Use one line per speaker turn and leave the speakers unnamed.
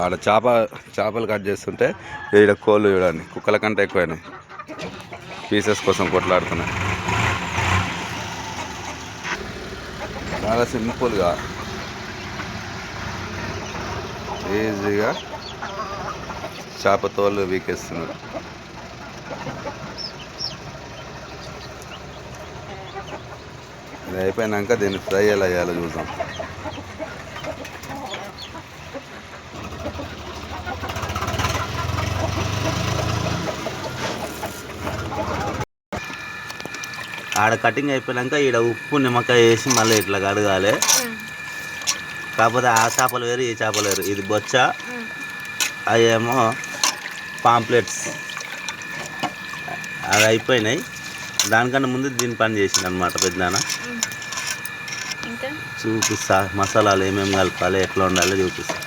ఆడ చేపలు కట్ చేస్తుంటే ఈడ కోళ్ళు చూడండి కుక్కల కంటే ఎక్కువైనాయి. పీసెస్ కోసం కొట్లాడుతున్నాయి. చాలా సింపుల్గా ఈజీగా చేప తోలు వీకేస్తున్నారు. ఇది అయిపోయినాక దీన్ని ఫ్రై ఎలా చేయాలో చూద్దాం. ఆడ కటింగ్ అయిపోయినాక ఈడ ఉప్పు నిమ్మకాయ వేసి మళ్ళీ ఇట్లా కడగాలి. కాకపోతే ఆ చేపలు వేరు ఈ చేపలు వేరు. ఇది బొచ్చ, అవేమో పాంప్లెట్స్. అవి అయిపోయినాయి. దానికన్నా ముందు దీని పని చేసింది అనమాట పెద్దనాన్న. చూపిస్తా మసాలాలు ఏమేమి కలపాలి, ఎట్లా ఉండాలి చూపిస్తా.